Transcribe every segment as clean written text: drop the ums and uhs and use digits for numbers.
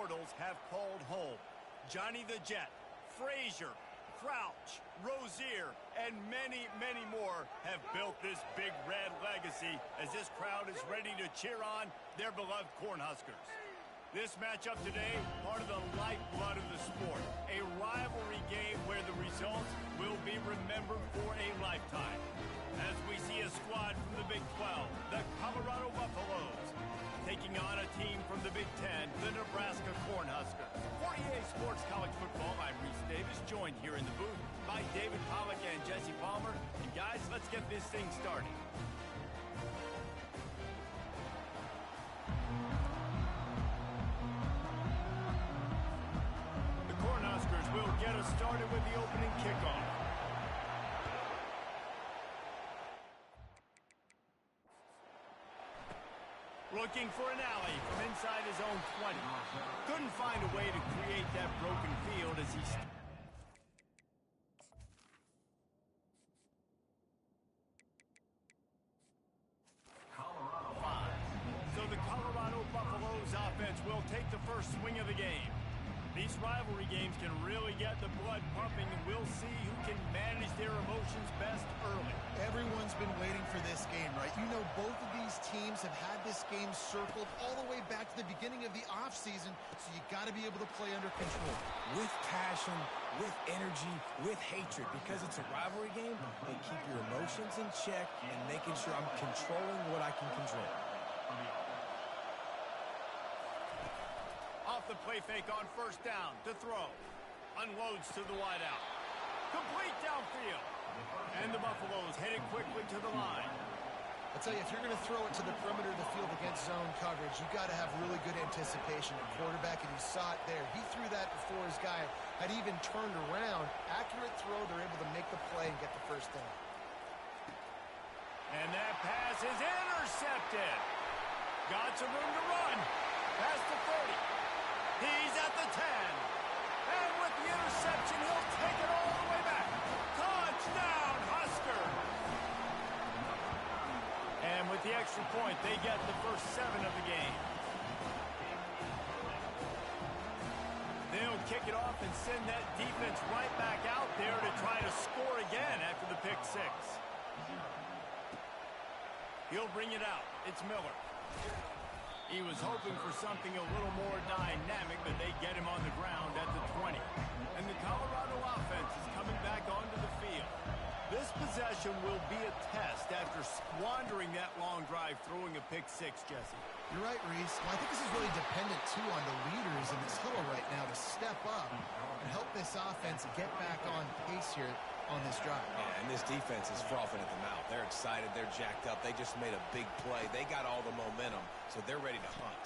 immortals have called home. Johnny the Jet, Frazier, Crouch, Rozier, and many, many more have built this Big Red legacy as this crowd is ready to cheer on their beloved Cornhuskers. This matchup today, part of the lifeblood of the sport, a rivalry game where the results will be remembered for a lifetime. As we see a squad from the Big 12, the Colorado Buffaloes, taking on a team from the Big 10, the Nebraska Cornhuskers. For EA Sports College Football, I'm Reese Davis, joined here in the booth by David Pollack and Jesse Palmer. And guys, let's get this thing started. The Cornhuskers will get us started with the opening kickoff. Looking for an alley from inside his own 20. Couldn't find a way to create that broken field as he... Colorado 5. So the Colorado Buffaloes offense will take the first swing of the game. These rivalry games can really get the blood pumping, and we'll see who can manage their emotions best early. Everyone's been waiting for this game, right? You know, both of these teams have had this game circled all the way back to the beginning of the offseason, so you got to be able to play under control. With passion, with energy, with hatred, because it's a rivalry game, they keep your emotions in check and making sure I'm controlling what I can control. Off the play fake on first down to throw. Unloads to the wideout. Complete downfield. And the Buffaloes headed quickly to the line. I tell you, if you're going to throw it to the perimeter of the field against zone coverage, you got to have really good anticipation at quarterback, and you saw it there. He threw that before his guy had even turned around. Accurate throw, they're able to make the play and get the first down. And that pass is intercepted. Got some room to run. Past the 30. He's at the 10. And with the interception, he'll take it all the way back. Touchdown, Husker! And with the extra point, they get the first 7 of the game. They'll kick it off and send that defense right back out there to try to score again after the pick 6. He'll bring it out. It's Miller. He was hoping for something a little more dynamic, but they get him on the ground at the 20. And the Colorado offense is coming back onto the field. This possession will be a test after squandering that long drive throwing a pick 6, Jesse. You're right, Reese. Well, I think this is really dependent, too, on the leaders in this huddle right now to step up and help this offense get back on pace here on this drive. Yeah, and this defense is frothing at the mouth. They're excited. They're jacked up. They just made a big play. They got all the momentum, so they're ready to hunt.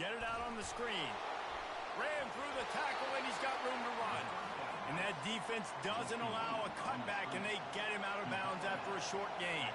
Get it out on the screen. Ran through the tackle, and he's got room to run. And that defense doesn't allow a cutback, and they get him out of bounds after a short gain.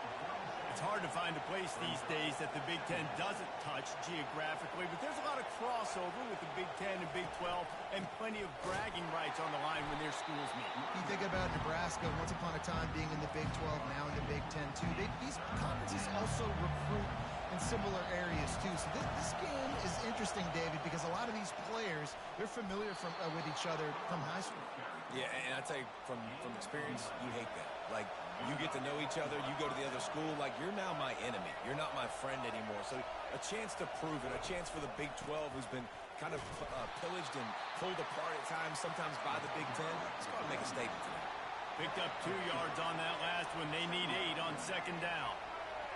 It's hard to find a place these days that the Big Ten doesn't touch geographically, but there's a lot of crossover with the Big Ten and Big 12 and plenty of bragging rights on the line when their schools meet. You think about Nebraska, once upon a time being in the Big 12, now in the Big 10 too. These conferences also recruit in similar areas too. So this game is interesting, David, because a lot of these players, they're familiar with each other from high school. Yeah, and I tell you, from experience, you hate that. Like, you get to know each other, you go to the other school, like, you're now my enemy. You're not my friend anymore. So a chance to prove it, a chance for the Big 12, who's been kind of pillaged and pulled apart at times, sometimes by the Big 10. Let's go and make a statement today. Picked up 2 yards on that last one. They need 8 on second down.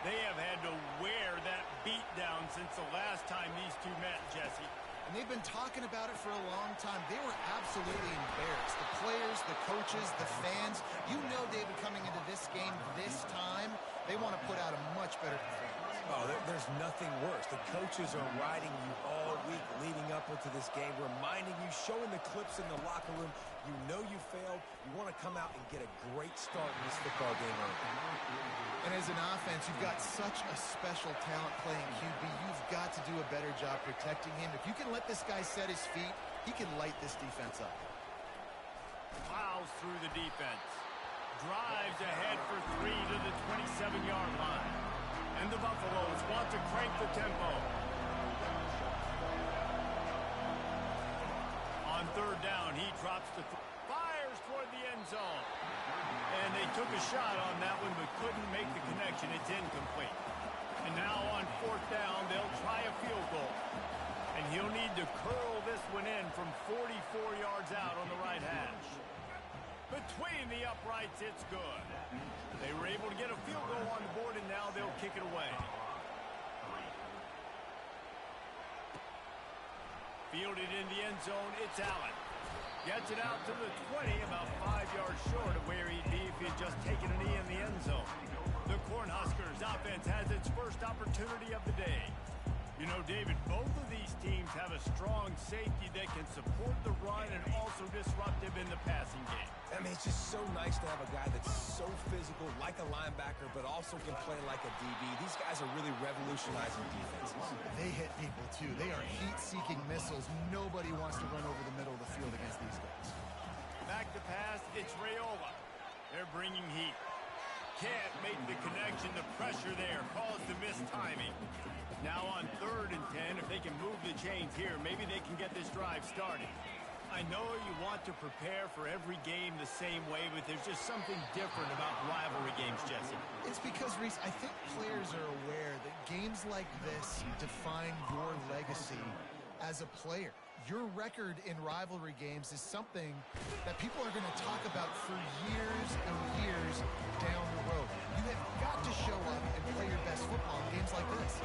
They have had to wear that beat down since the last time these two met, Jesse. And they've been talking about it for a long time. They were absolutely embarrassed. The players, the coaches, the fans. You know, David, coming into this game this time, they want to put out a much better performance. Oh, there's nothing worse. The coaches are riding you all week leading up into this game, reminding you, showing the clips in the locker room. You know you failed. You want to come out and get a great start in this football game early. And as an offense, you've got such a special talent playing QB. You've got to do a better job protecting him. If you can let this guy set his feet, he can light this defense up. Plows through the defense. Drives ahead for 3 to the 27-yard line. And the Buffaloes want to crank the tempo. drops the fires toward the end zone. And they took a shot on that one but couldn't make the connection. It's incomplete. And now on fourth down, they'll try a field goal. And he'll need to curl this one in from 44 yards out on the right hash. Between the uprights, it's good. They were able to get a field goal on the board, and now they'll kick it away. Fielded in the end zone, it's Allen. Gets it out to the 20, about 5 yards short of where he'd be if he had just taken a knee in the end zone. The Cornhuskers offense has its first opportunity of the day. You know, David, both of these teams have a strong safety that can support the run and also disruptive in the passing game. I mean, it's just so nice to have a guy that's so physical, like a linebacker, but also can play like a DB. These guys are really revolutionizing defenses. They hit people, too. They are heat-seeking missiles. Nobody wants to run over the middle of the field against these guys. Back to pass, it's Raiola. They're bringing heat. Can't make the connection. The pressure there caused the missed timing. Now on 3rd and 10, if they can move the chains here, maybe they can get this drive started. I know you want to prepare for every game the same way, but there's just something different about rivalry games, Jesse. It's because, Reese, I think players are aware that games like this define your legacy as a player. Your record in rivalry games is something that people are going to talk about for years and years down the road. You have got to show up and play your best football in games like this.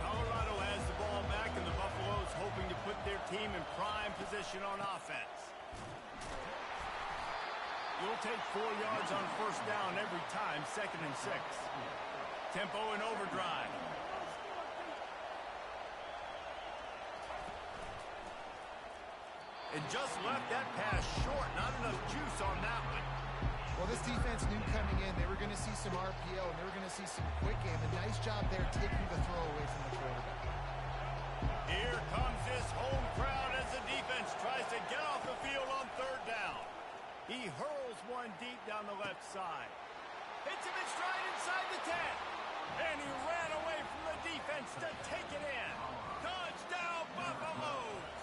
Colorado has the ball back, and the Buffaloes hoping to put their team in prime position on offense. You'll take 4 yards on first down every time, 2nd and 6. Tempo and overdrive. And just left that pass short. Not enough juice on that one. Well, this defense knew coming in they were going to see some RPO and they were going to see some quick game. A nice job there taking the throw away from the quarterback. Here comes this home crowd as the defense tries to get off the field on 3rd down. He hurls one deep down the left side. Hits him in stride inside the 10. And he ran away from the defense to take it in. Touchdown, Buffaloes!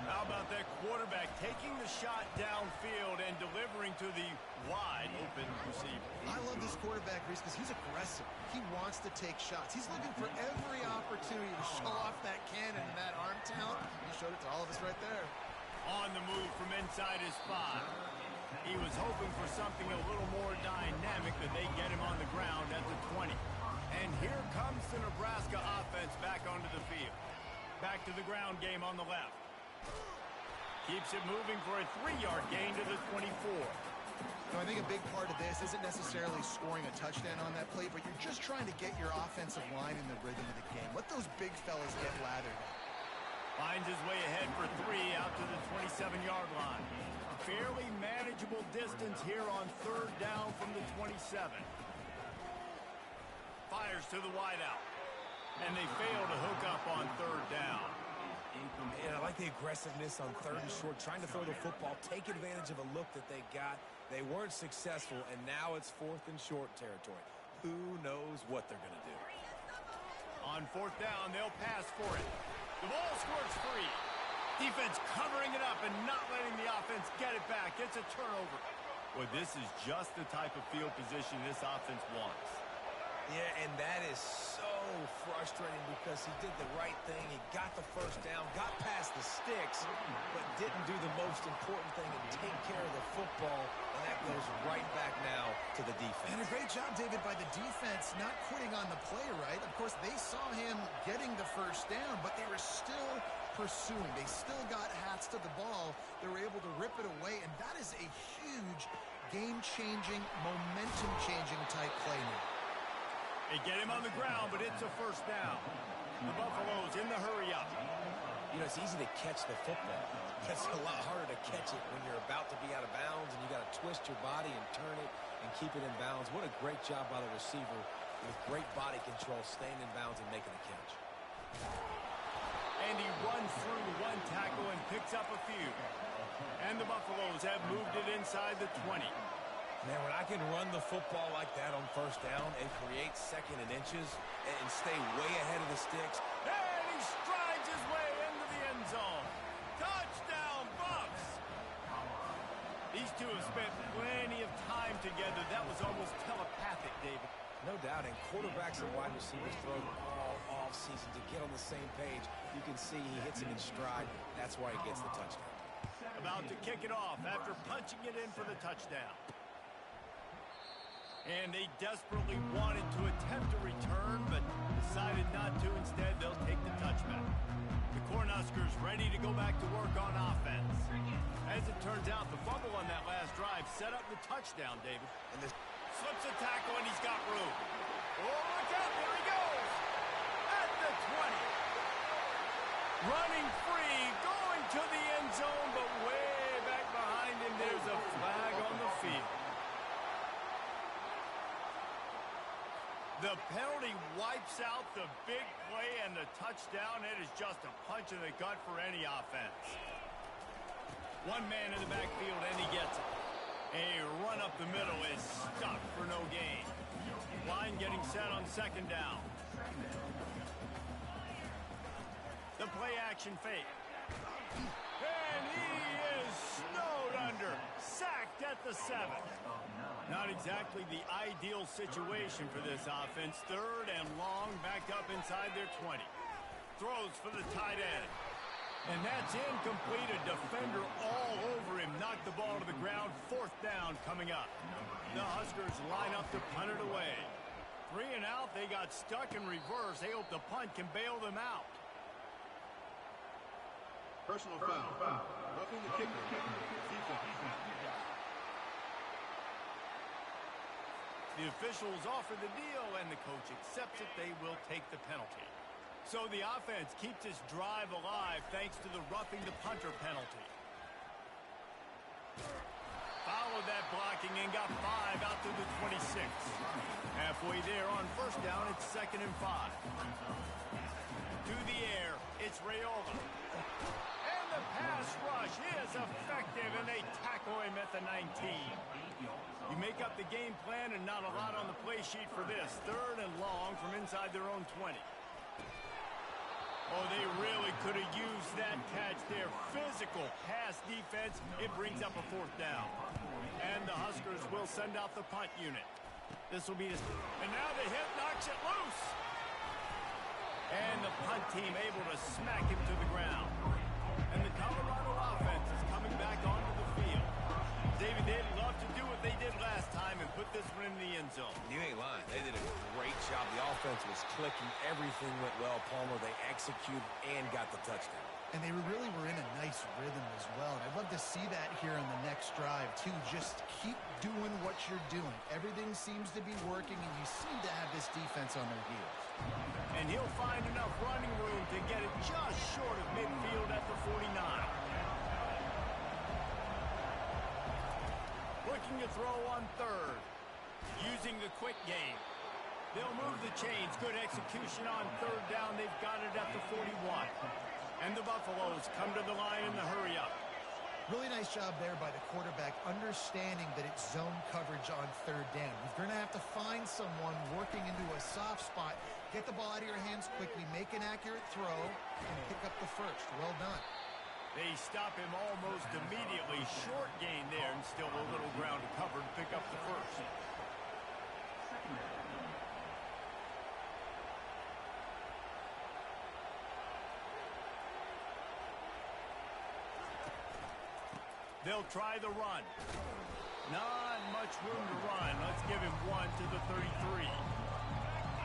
How about that quarterback taking the shot downfield and delivering to the wide open receiver? I love this quarterback, Reese, because he's aggressive. He wants to take shots. He's looking for every opportunity to show off that cannon and that arm talent. He showed it to all of us right there. On the move from inside his 5. He was hoping for something a little more dynamic, that they get him on the ground at the 20. And here comes the Nebraska offense back onto the field. Back to the ground game on the left. Keeps it moving for a 3-yard gain to the 24. I think a big part of this isn't necessarily scoring a touchdown on that play, but you're just trying to get your offensive line in the rhythm of the game. Let those big fellas get lathered. Finds his way ahead for 3 out to the 27-yard line. Fairly manageable distance here on 3rd down from the 27. Fires to the wideout. And they fail to hook up on 3rd down. And I like the aggressiveness on 3rd and short, trying to throw the football, take advantage of a look that they got. They weren't successful, and now it's 4th and short territory. Who knows what they're going to do? On 4th down, they'll pass for it. The ball squirts free. Defense covering it up and not letting the offense get it back. It's a turnover. Well, this is just the type of field position this offense wants. Yeah, and that is so frustrating because he did the right thing. He got the first down, got past the sticks, but didn't do the most important thing and take care of the football. And that goes right back now to the defense. And a great job, David, by the defense not quitting on the play, right? Of course, they saw him getting the first down, but they were still pursuing. They still got hats to the ball. They were able to rip it away, and that is a huge game-changing, momentum-changing type play now. They get him on the ground, but it's a first down. The Buffaloes in the hurry-up. You know, it's easy to catch the football. It's a lot harder to catch it when you're about to be out of bounds and you got to twist your body and turn it and keep it in bounds. What a great job by the receiver with great body control, staying in bounds and making a catch. And he runs through one tackle and picks up a few. And the Buffaloes have moved it inside the 20. Man, when I can run the football like that on first down and create 2nd and inches and stay way ahead of the sticks. And he strides his way into the end zone. Touchdown, Buffaloes! These two have spent plenty of time together. That was almost telepathic, David. No doubt, and quarterbacks and wide receivers throw all off-season to get on the same page. You can see he hits him in stride. That's why he gets the touchdown. About to kick it off after punching it in for the touchdown. And they desperately wanted to attempt a return, but decided not to. Instead, they'll take the touchback. The Cornhuskers ready to go back to work on offense. As it turns out, the fumble on that last drive set up the touchdown, David. And this slips a tackle, and he's got room. Oh, look out, there he goes! At the 20. Running free, going to the end zone, but way back behind him, there's a flag on the field. The penalty wipes out the big play and the touchdown. It is just a punch in the gut for any offense. One man in the backfield, and he gets it. A run up the middle is stuck for no gain. Line getting set on second down. The play action fake. And he is snowed under. Sacked at the 7. Not exactly the ideal situation for this offense. Third and long, backed up inside their 20. Throws for the tight end. And that's incomplete. A defender all over him. Knocked the ball to the ground. Fourth down coming up. The Huskers line up to punt it away. 3 and out. They got stuck in reverse. They hope the punt can bail them out. Personal foul. Roughing the kicker. Defense. The officials offer the deal, and the coach accepts it. They will take the penalty. So the offense keeps its drive alive thanks to the roughing the punter penalty. Followed that blocking and got 5 out to the 26. Halfway there on first down, it's 2nd and 5. To the air, it's Raiola. And the pass rush is effective, and they tackle him at the 19. You make up the game plan and not a lot on the play sheet for this. 3rd and long from inside their own 20. Oh, they really could have used that catch there. Physical pass defense. It brings up a 4th down. And the Huskers will send out the punt unit. This will be... And now the hit knocks it loose. And the punt team able to smack him to the ground. And the Colorado offense is coming back onto the field. David, they'd love to do what they did last time and put this one in the end zone. You ain't lying. They did a great job. The offense was clicking. Everything went well. Palmer, they executed and got the touchdown. And they really were in a nice rhythm as well. And I'd love to see that here on the next drive, too. Just keep doing what you're doing. Everything seems to be working, and you seem to have this defense on their heels. And he'll find enough running room to get it just short of midfield at the 49. Looking to throw on 3rd. Using the quick game. They'll move the chains. Good execution on 3rd down. They've got it at the 41. And the Buffaloes come to the line in the hurry up. Really nice job there by the quarterback, understanding that it's zone coverage on 3rd down. You're going to have to find someone working into a soft spot, get the ball out of your hands quickly, make an accurate throw, and pick up the first. Well done. They stop him almost immediately. Short gain there, and still a little ground to cover to pick up the first. They'll try the run. Not much room to run. Let's give him 1 to the 33.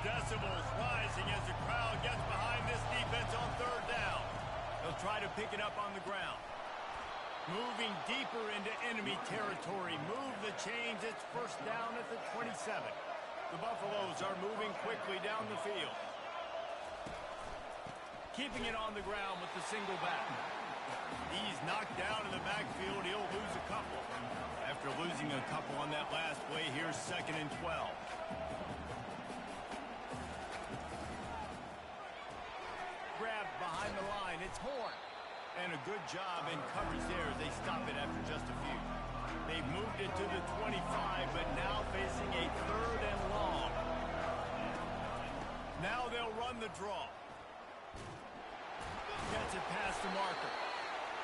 Decibels rising as the crowd gets behind this defense on 3rd down. They'll try to pick it up on the ground. Moving deeper into enemy territory. Move the chains. It's 1st down at the 27. The Buffaloes are moving quickly down the field. Keeping it on the ground with the single back. He's knocked down in the backfield. He'll lose a couple. After losing a couple on that last play, here's 2nd and 12. Grabbed behind the line. It's Horn. And a good job in coverage there as they stop it after just a few. They've moved it to the 25, but now facing a 3rd and long. Now they'll run the draw. Gets it past the marker.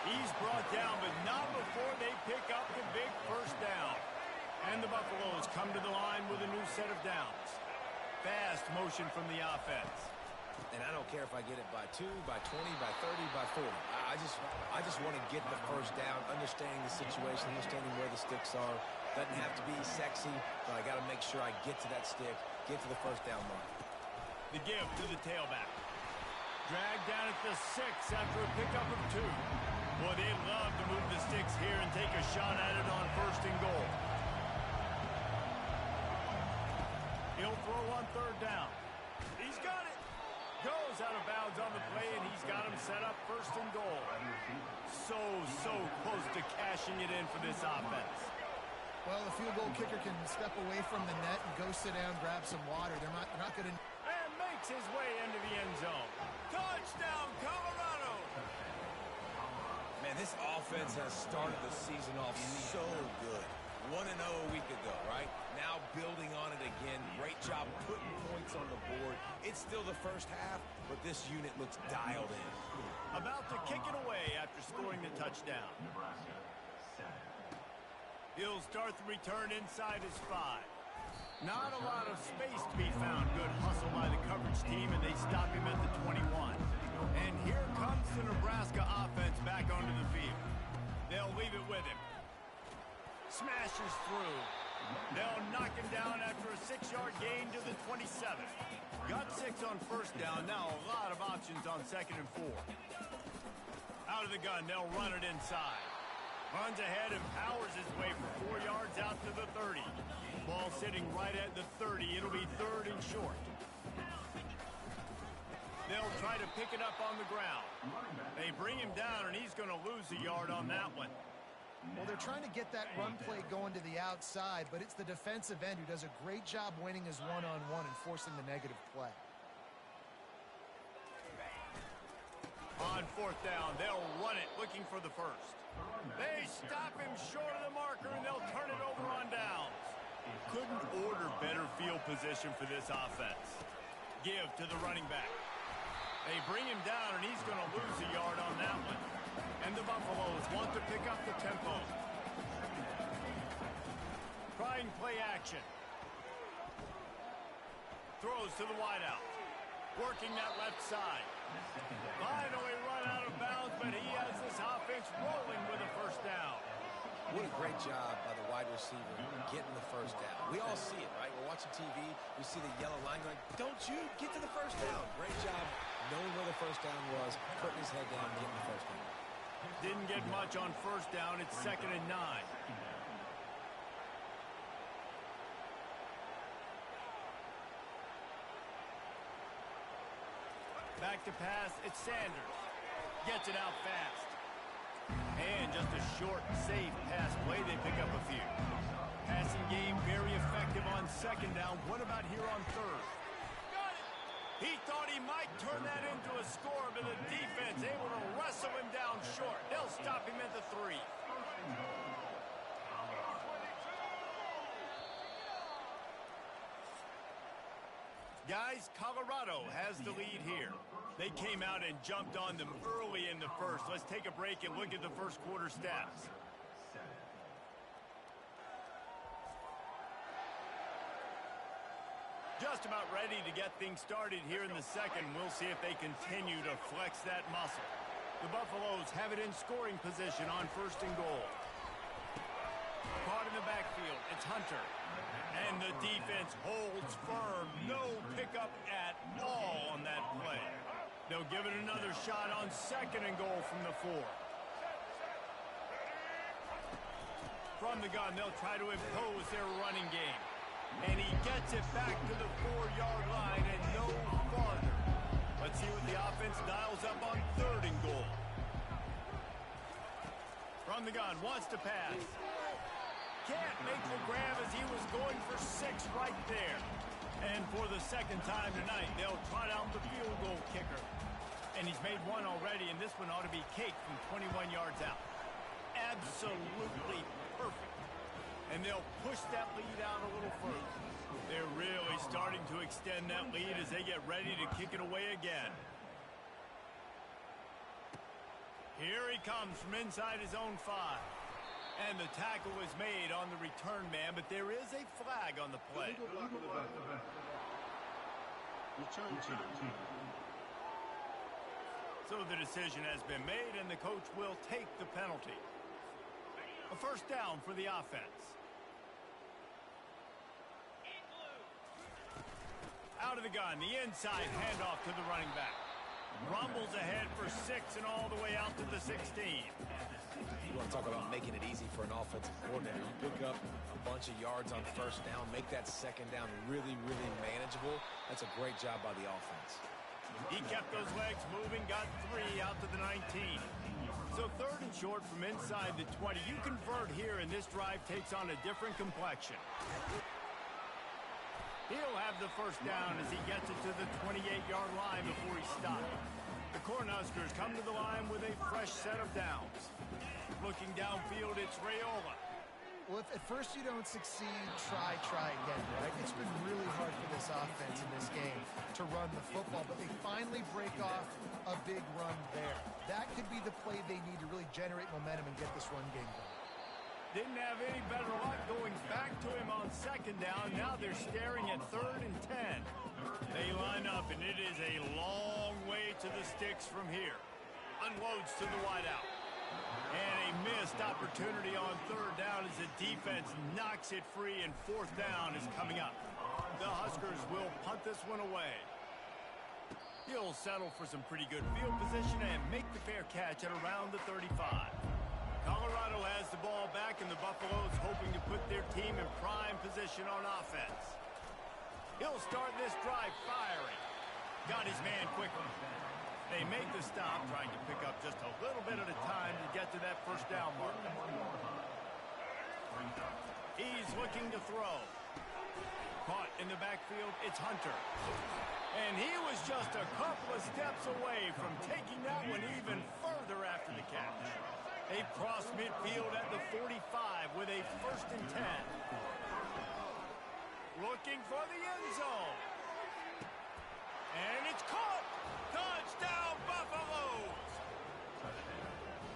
He's brought down, but not before they pick up the big first down. And the Buffaloes come to the line with a new set of downs. Fast motion from the offense. And I don't care if I get it by 2, by 20, by 30, by 40. I just want to get the first down, understanding the situation, understanding where the sticks are. Doesn't have to be sexy, but I got to make sure I get to that stick, get to the first down mark. The give to the tailback. Dragged down at the 6 after a pickup of 2. Boy, they'd love to move the sticks here and take a shot at it on first and goal. He'll throw on third down. He's got it. Goes out of bounds on the play, and he's got him set up first and goal. So close to cashing it in for this offense. Well, the field goal kicker can step away from the net and go sit down, grab some water. They're not going to... And makes his way into the end zone. Touchdown, Colorado! Man, this offense has started the season off so good. 1-0 a week ago, right? Now building on it again. Great job putting points on the board. It's still the first half, but this unit looks dialed in. About to kick it away after scoring the touchdown. He'll start the return inside his 5. Not a lot of space to be found. Good hustle by the coverage team, and they stop him at the 21. And here comes the Nebraska offense back onto the field. They'll leave it with him. Smashes through. They'll knock him down after a 6-yard gain to the 27. Got 6 on first down. Now a lot of options on second and 4. Out of the gun, they'll run it inside. Runs ahead and powers his way for 4 yards out to the 30. Ball sitting right at the 30. It'll be third and short. They'll try to pick it up on the ground. They bring him down, and he's going to lose a yard on that one. Well, they're trying to get that run play going to the outside, but it's the defensive end who does a great job winning his one-on-one and forcing the negative play. On fourth down, they'll run it, looking for the first. They stop him short of the marker, and they'll turn it over on downs. Couldn't order better field position for this offense. Give to the running back. They bring him down, and he's going to lose a yard on that one. And the Buffaloes want to pick up the tempo. Trying play action. Throws to the wideout. Working that left side. Finally run out of bounds, but he has this offense rolling with a first down. What a great job by the wide receiver getting the first down. We all see it, right? We're watching TV. We see the yellow line going, don't you get to the first down. Great job knowing where the first down was, putting his head down, getting the first down. Didn't get much on first down. It's 2nd and 9. Back to pass. It's Sanders. Gets it out fast. And just a short, safe pass play. They pick up a few. Passing game very effective on 2nd down. What about here on 3rd? He thought he might turn that into a score, but the defense able to wrestle him down short. They'll stop him at the 3. Guys, Colorado has the lead here. They came out and jumped on them early in the first. Let's take a break and look at the first quarter stats. Just about ready to get things started here in the second. We'll see if they continue to flex that muscle. The Buffaloes have it in scoring position on first and goal. Caught in the backfield. It's Hunter. And the defense holds firm. No pickup at all on that play. They'll give it another shot on second and goal from the 4. From the gun, they'll try to impose their running game. And he gets it back to the 4-yard line and no farther. Let's see what the offense dials up on third and goal. From the gun, wants to pass. Can't make the grab as he was going for 6 right there. And for the second time tonight, they'll trot out the field goal kicker. And he's made one already, and this one ought to be cake from 21 yards out. Absolutely perfect. And they'll push that lead out a little further. They're really starting to extend that lead as they get ready to kick it away again. Here he comes from inside his own 5. And the tackle is made on the return man, but there is a flag on the play. Return team. So the decision has been made, and the coach will take the penalty. A first down for the offense. Out of the gun, the inside handoff to the running back. Rumbles ahead for 6 and all the way out to the 16. You want to talk about making it easy for an offensive coordinator. You pick up a bunch of yards on first down, make that second down really, really manageable. That's a great job by the offense. He kept those legs moving, got 3 out to the 19. So 3rd and short from inside the 20. You convert here, and this drive takes on a different complexion. He'll have the first down as he gets it to the 28-yard line before he stops. The Cornhuskers come to the line with a fresh set of downs. Looking downfield, it's Raiola. Well, if at first you don't succeed, try again, right? It's been really hard for this offense in this game to run the football, but they finally break off a big run there. That could be the play they need to really generate momentum and get this run game going. Didn't have any better luck going back to him on 2nd down. Now they're staring at 3rd and 10. They line up, and it is a long way to the sticks from here. Unloads to the wideout. And a missed opportunity on 3rd down as the defense knocks it free, and 4th down is coming up. The Huskers will punt this one away. He'll settle for some pretty good field position and make the fair catch at around the 35. Colorado has the ball back, and the Buffaloes hoping to put their team in prime position on offense. He'll start this drive firing. Got his man quickly. They make the stop, trying to pick up just a little bit at a time to get to that first down mark. He's looking to throw. Caught in the backfield, it's Hunter. And he was just a couple of steps away from taking that one even further after the catch. They cross midfield at the 45 with a 1st and 10. Looking for the end zone. And it's caught. Touchdown, Buffaloes.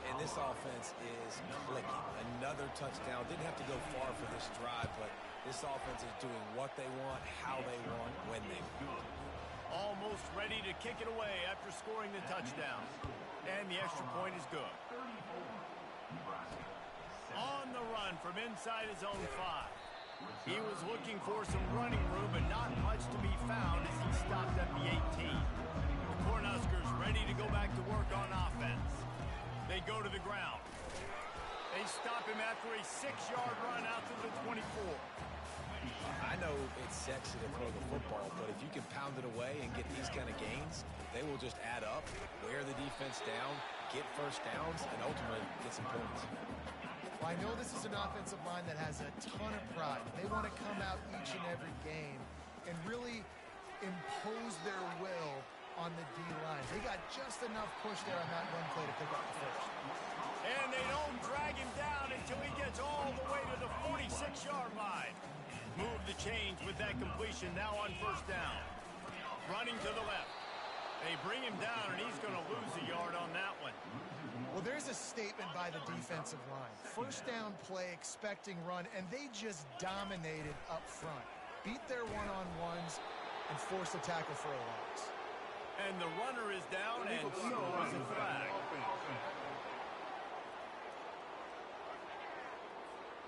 And this offense is clicking. Another touchdown. Didn't have to go far for this drive, but this offense is doing what they want, how they want, when they want. Almost ready to kick it away after scoring the touchdown. And the extra point is good. On the run from inside his own 5. He was looking for some running room, but not much to be found as he stopped at the 18. The Cornhuskers ready to go back to work on offense. They go to the ground. They stop him after a 6-yard run out to the 24. I know it's sexy to throw the football, but if you can pound it away and get these kind of gains, they will just add up, wear the defense down, get first downs, and ultimately get some points. Well, I know this is an offensive line that has a ton of pride. They want to come out each and every game and really impose their will on the D-line. They got just enough push there on that run play to pick up the first. And they don't drag him down until he gets all the way to the 46-yard line. Move the change with that completion now on 1st down. Running to the left. They bring him down, and he's going to lose a yard on that one. Well, there's a statement by the defensive line. First down play, expecting run, and they just dominated up front. Beat their one-on-ones and forced a tackle for a loss. And the runner is down, and so is the flag.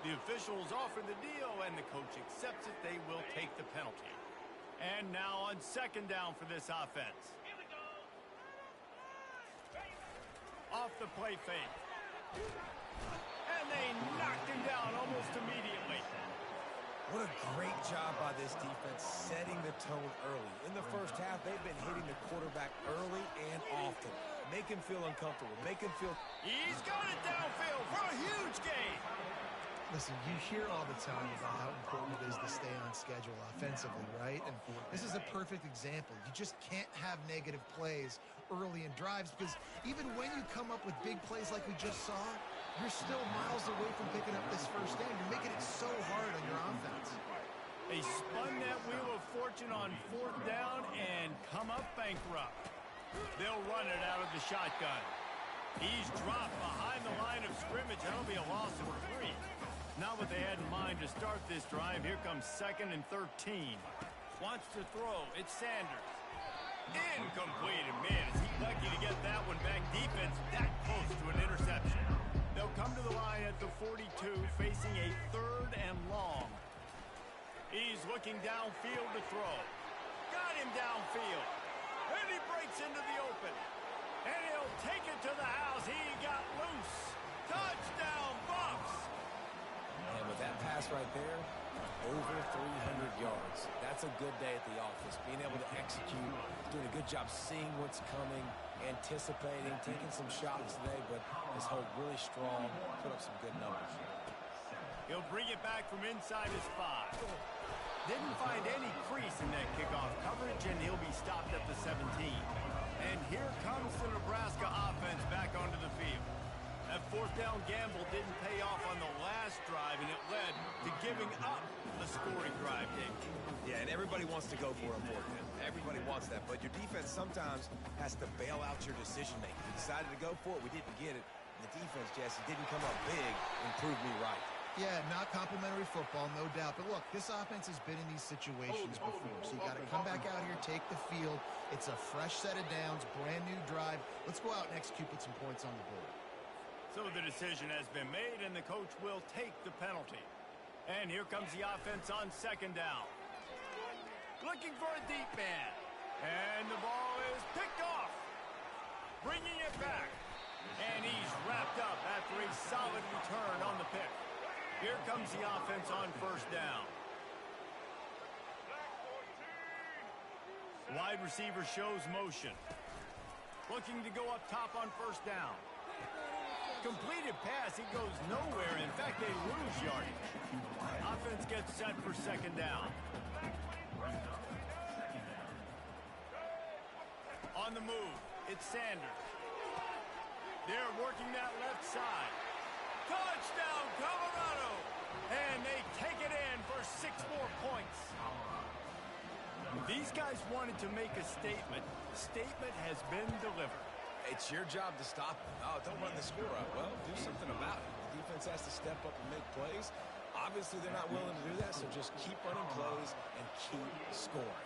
The officials offer the deal, and the coach accepts it. They will take the penalty. And now on 2nd down for this offense. Off the play fake. And they knocked him down almost immediately. What a great job by this defense setting the tone early. In the first half, they've been hitting the quarterback early and often. Make him feel uncomfortable. Make him feel... He's got it downfield for a huge gain. Listen, you hear all the time about how important it is to stay on schedule offensively, right? And this is a perfect example. You just can't have negative plays early in drives because even when you come up with big plays like we just saw, you're still miles away from picking up this first down. You're making it so hard on your offense. They spun that wheel of fortune on 4th down and come up bankrupt. They'll run it out of the shotgun. He's dropped behind the line of scrimmage. That'll be a loss of 3. Not what they had in mind to start this drive. Here comes 2nd and 13. Wants to throw. It's Sanders. Incomplete. And man, is he lucky to get that one back. Defense that close to an interception. They'll come to the line at the 42, facing a 3rd and long. He's looking downfield to throw. Got him downfield. And he breaks into the open. And he'll take it to the house. He got loose. Touchdown, Bucks. And with that pass right there, over 300 yards. That's a good day at the office. Being able to execute, doing a good job seeing what's coming, anticipating, taking some shots today, but his hold really strong, put up some good numbers. He'll bring it back from inside his 5. Didn't find any crease in that kickoff coverage, and he'll be stopped at the 17. And here comes the Nebraska offense back onto the field. That 4th down gamble didn't pay off on the last drive, and it led to giving up a scoring drive, Dave. Yeah, and everybody wants to go for a 4th down. Everybody wants that, but your defense sometimes has to bail out your decision-making. We decided to go for it. We didn't get it. And the defense, Jesse, didn't come up big and prove me right. Yeah, not complimentary football, no doubt. But look, this offense has been in these situations before. So you got to come back out here, take the field. It's a fresh set of downs, brand new drive. Let's go out and execute, put some points on the board. So the decision has been made, and the coach will take the penalty. And here comes the offense on 2nd down. Looking for a deep man. And the ball is picked off. Bringing it back. And he's wrapped up after a solid return on the pick. Here comes the offense on 1st down. Wide receiver shows motion. Looking to go up top on 1st down. Completed pass, he goes nowhere. In fact, they lose yardage. Offense gets set for 2nd down. On the move, it's Sanders. They're working that left side. Touchdown, Colorado! And they take it in for 6 more points. These guys wanted to make a statement. The statement has been delivered. It's your job to stop them. Oh, don't run the score up. Well, do something about it. The defense has to step up and make plays. Obviously, they're not willing to do that, so just keep running plays and keep scoring.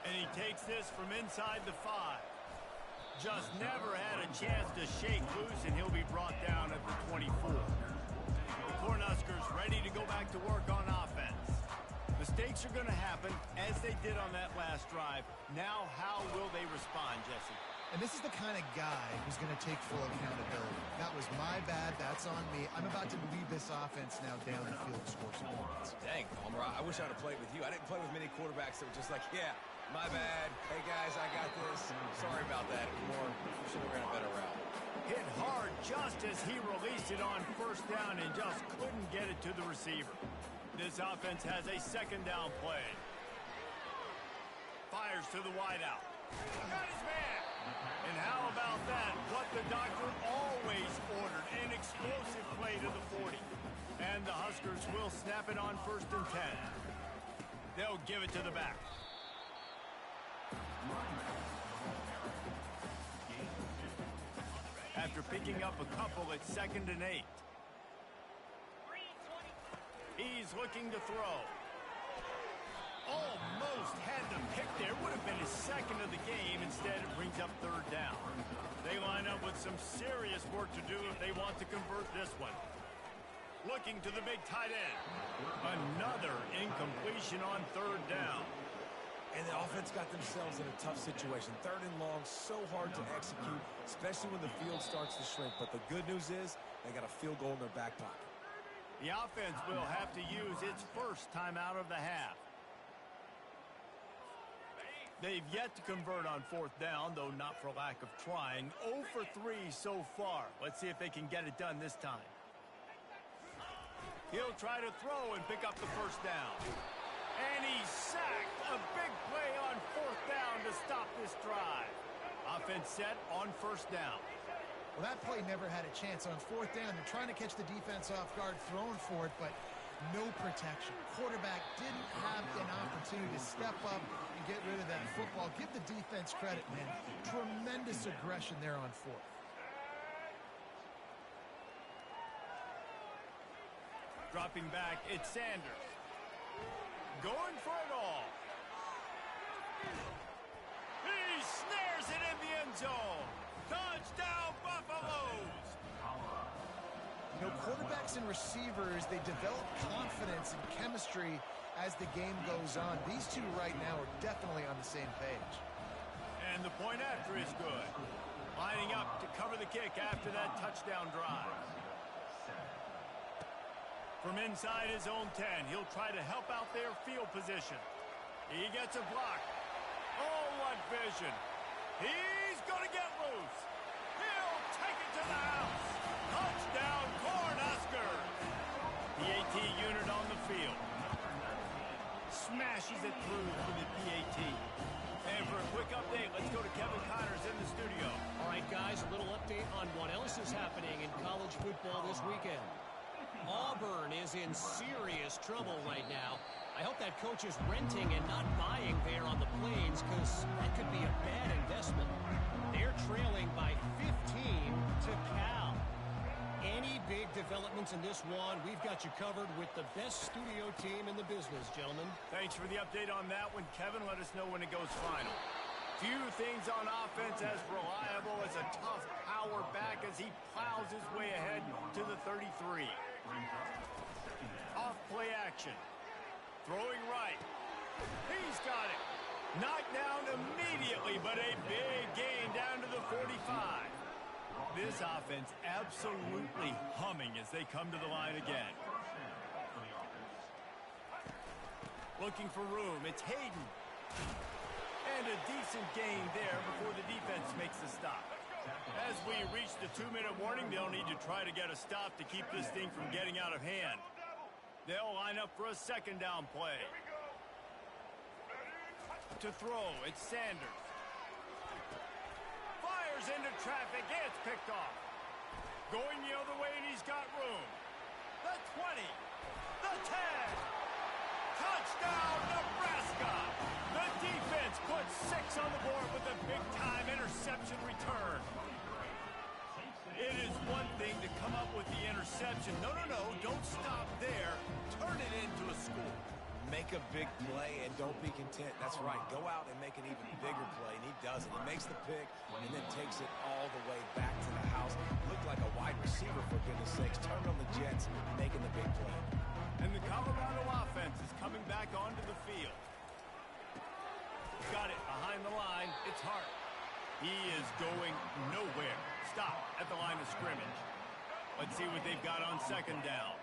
And he takes this from inside the 5. Just never had a chance to shake loose, and he'll be brought down at the 24. The Cornhuskers ready to go back to work on offense. Mistakes are going to happen, as they did on that last drive. Now, how will they respond, Jesse? And this is the kind of guy who's going to take full accountability. That was my bad. That's on me. I'm about to lead this offense now down the field and score some points. Dang, Palmer, I wish I'd have played with you. I didn't play with many quarterbacks that were just like, yeah, my bad. Hey, guys, I got this. Sorry about that. More should have ran a better route. Hit hard just as he released it on 1st down and just couldn't get it to the receiver. This offense has a 2nd down play. Fires to the wideout. Got his man. And how about that? What the doctor always ordered. An explosive play to the 40. And the Huskers will snap it on 1st and 10. They'll give it to the back. After picking up a couple, it's 2nd and 8. He's looking to throw. Almost had the pick there. Would have been his 2nd of the game. Instead, it brings up 3rd down. They line up with some serious work to do if they want to convert this one. Looking to the big tight end. Another incompletion on 3rd down. And the offense got themselves in a tough situation. 3rd and long, so hard to execute, especially when the field starts to shrink. But the good news is they got a field goal in their back pocket. The offense will have to use its first timeout of the half. They've yet to convert on 4th down, though not for lack of trying. 0 for 3 so far. Let's see if they can get it done this time. He'll try to throw and pick up the 1st down. And he's sacked. A big play on 4th down to stop this drive. Offense set on 1st down. Well, that play never had a chance on 4th down. They're trying to catch the defense off guard, throwing for it, but no protection. Quarterback didn't have an opportunity to step up and get rid of that football. Give the defense credit, man. Tremendous aggression there on 4th. Dropping back, it's Sanders. Going for it all. He snares it in the end zone. Touchdown, Buffaloes! You know, quarterbacks and receivers, they develop confidence and chemistry as the game goes on. These two right now are definitely on the same page. And the point after is good. Lining up to cover the kick after that touchdown drive. From inside his own 10, he'll try to help out their field position. He gets a block. Oh, what vision. He's going to get loose. He'll take it to the house. Touchdown, Cornhuskers. The AT unit on the field. Smashes it through for the PAT. And for a quick update, let's go to Kevin Connors in the studio. All right, guys, a little update on what else is happening in college football this weekend. Auburn is in serious trouble right now. I hope that coach is renting and not buying there on the Plains, because that could be a bad investment. They're trailing by 15 to Cal. Any big developments in this one, we've got you covered with the best studio team in the business, gentlemen. Thanks for the update on that one, Kevin. Let us know when it goes final. Few things on offense as reliable as a tough power back as he plows his way ahead to the 33. Off play action. Throwing right. He's got it. Knocked down immediately, but a big gain down to the 45. This offense absolutely humming as they come to the line again. Looking for room. It's Hayden. And a decent gain there before the defense makes the stop. As we reach the 2-minute warning, they'll need to try to get a stop to keep this thing from getting out of hand. They'll line up for a second down play. To throw, it's Sanders. Fires into traffic, it's picked off. Going the other way, and he's got room. The 20, the 10. Touchdown, Nebraska! The defense puts 6 on the board with a big-time interception return. It is one thing to come up with the interception. No, don't stop there. Turn it into a score. Make a big play and don't be content. That's right. Go out and make an even bigger play, and he does it. He makes the pick and then takes it all the way back to the house. Looked like a wide receiver, for goodness sakes. Turned on the Jets, making the big play. And the Colorado offense is coming back onto the field. Got it behind the line. It's Hart. He is going nowhere. Stop at the line of scrimmage. Let's see what they've got on second down.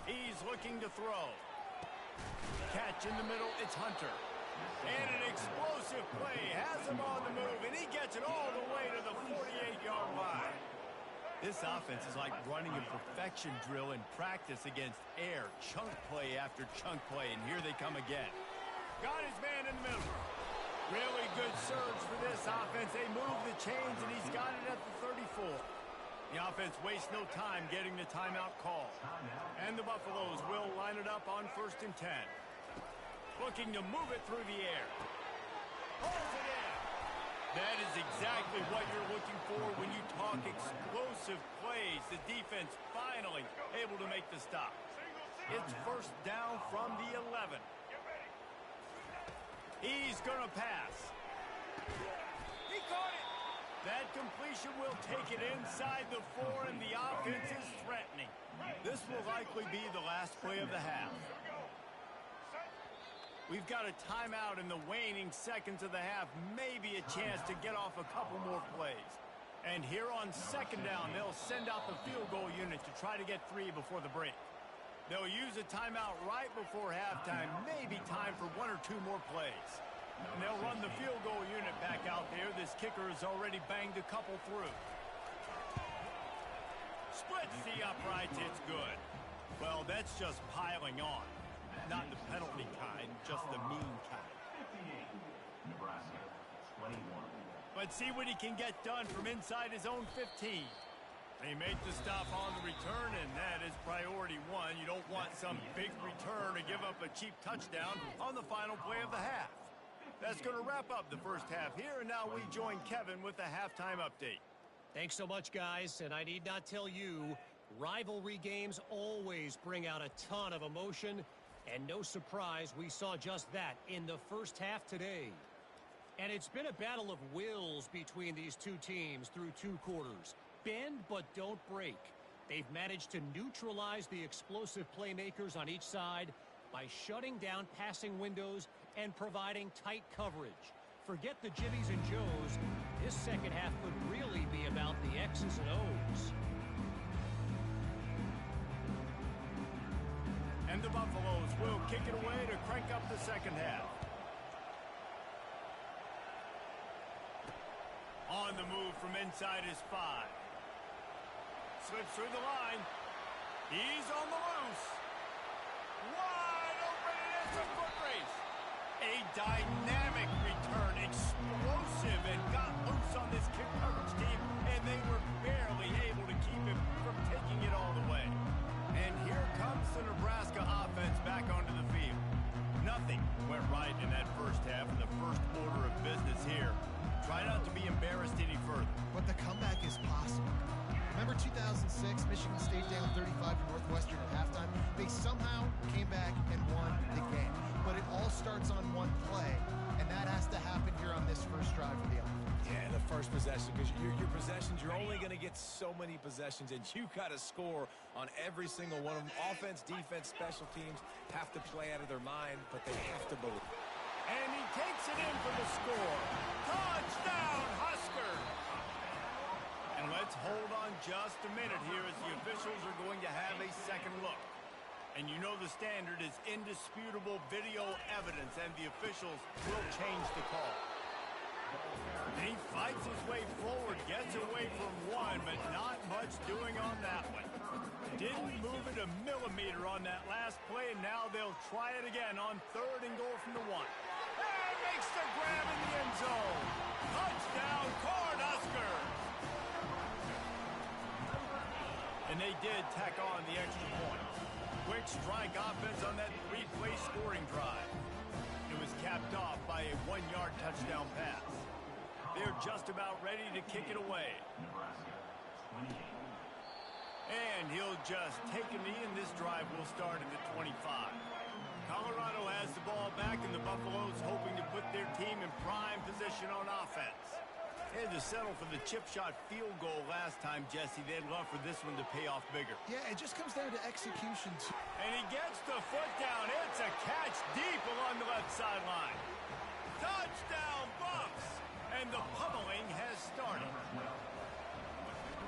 He's looking to throw. Catch in the middle. It's Hunter. And an explosive play. Has him on the move, and he gets it all the way to the 48-yard line. This offense is like running a perfection drill in practice against air. Chunk play after chunk play, and here they come again. Got his man in the middle. Really good surge for this offense. They move the chains, and he's got it at the 34. The offense wastes no time getting the timeout call. And the Buffaloes will line it up on 1st and 10. Looking to move it through the air. Holds it in. That is exactly what you're looking for when you talk explosive plays. The defense finally able to make the stop. It's 1st down from the 11. He's going to pass. He caught it. That completion will take it inside the 4, and the offense is threatening. This will likely be the last play of the half. We've got a timeout in the waning seconds of the half. Maybe a chance to get off a couple more plays. And here on second down, they'll send out the field goal unit to try to get 3 before the break. They'll use a timeout right before halftime. Maybe time for 1 or 2 more plays. And they'll run the field goal unit back out there. This kicker has already banged a couple through. Splits the uprights. It's good. Well, that's just piling on. Not the penalty kind, just the mean kind. Nebraska, 21. Let's see what he can get done from inside his own 15. They make the stop on the return, and that is priority 1. You don't want some big return to give up a cheap touchdown on the final play of the half. That's going to wrap up the first half here, and now we join Kevin with the halftime update. Thanks so much, guys. And I need not tell you, rivalry games always bring out a ton of emotion. And no surprise, we saw just that in the first half today. And it's been a battle of wills between these two teams through 2 quarters. Bend but don't break. They've managed to neutralize the explosive playmakers on each side by shutting down passing windows and providing tight coverage. Forget the Jimmies and Joes. This second half could really be about the X's and O's. And the Buffaloes will kick it away to crank up the second half. On the move from inside his 5. Slips through the line. He's on the loose. Wide open, and it's a foot race. A dynamic return, explosive, and got loose on this kick coverage team, and they were barely able to keep him from taking it all the way. And here comes the Nebraska offense back onto the field. Nothing went right in that first half in the first order of business here. Try not to be embarrassed any further. But the comeback is possible. Remember 2006, Michigan State down 35 to Northwestern at halftime? They somehow came back and won the game. But it all starts on one play, and that has to happen here on this first drive for the offense. Yeah, the first possession, because your possessions, you're only going to get so many possessions, and you got to score on every single one of them. Offense, defense, special teams have to play out of their mind, but they have to believe. And he takes it in for the score. Touchdown, Huskers! And let's hold on just a minute here as the officials are going to have a second look. And you know the standard is indisputable video evidence, and the officials will change the call. And he fights his way forward, gets away from one, but not much doing on that one. Didn't move it a millimeter on that last play, and now they'll try it again on 3rd and goal from the 1. And makes the grab in the end zone. Touchdown, Cornhuskers! And they did tack on the extra point. Quick strike offense on that 3-play scoring drive. It was capped off by a 1-yard touchdown pass. They're just about ready to kick it away. And he'll just take a knee, and this drive will start at the 25. Colorado has the ball back, and the Buffaloes hoping to put their team in prime position on offense. They had to settle for the chip shot field goal last time, Jesse. They'd love for this one to pay off bigger. Yeah, it just comes down to execution. And he gets the foot down. It's a catch deep along the left sideline. Touchdown, Buffs! And the pummeling has started.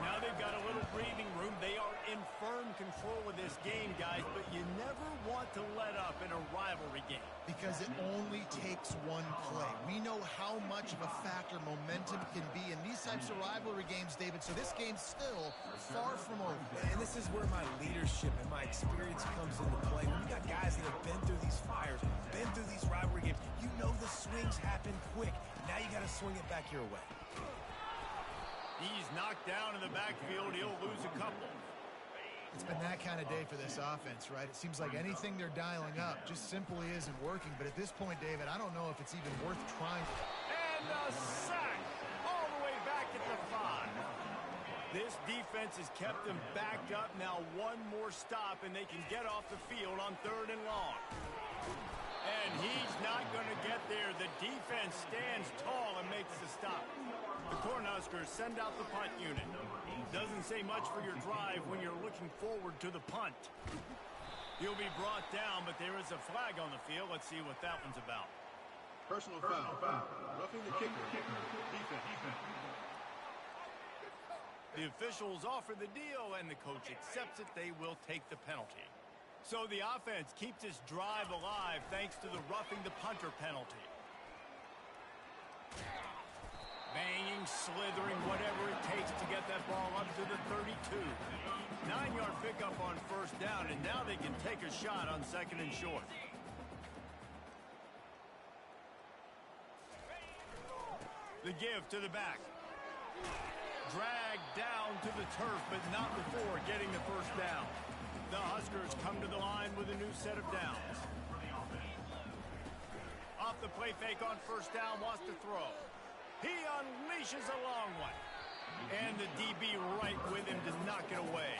Now they've got a little breathing room. They are in firm control of this game, guys, but you never want to let up in a rivalry game. Because it only takes one play. We know how much of a factor momentum can be in these types of rivalry games, David, so this game's still far from over. And this is where my leadership and my experience comes into play. When you got guys that have been through these fires, been through these rivalry games, you know the swings happen quick. Now you got to swing it back your way. He's knocked down in the backfield. He'll lose a couple. It's been that kind of day for this offense, right? It seems like anything they're dialing up just simply isn't working. But at this point, David, I don't know if it's even worth trying. And a sack all the way back at the 5. This defense has kept them backed up. Now one more stop, and they can get off the field on 3rd and long. And he's not going to get there. The defense stands tall and makes the stop. The Cornhuskers send out the punt unit. Doesn't say much for your drive when you're looking forward to the punt. He'll be brought down, but there is a flag on the field. Let's see what that one's about. Personal foul. Roughing the kicker. Defense. The officials offer the deal, and the coach accepts it. They will take the penalty. So the offense keeps its drive alive thanks to the roughing the punter penalty. Banging, slithering, whatever it takes to get that ball up to the 32. 9-yard pickup on 1st down, and now they can take a shot on 2nd and short. The give to the back. Dragged down to the turf, but not before getting the 1st down. The Huskers come to the line with a new set of downs. Off the play fake on 1st down, wants to throw. He unleashes a long one. And the DB right with him to knock it away.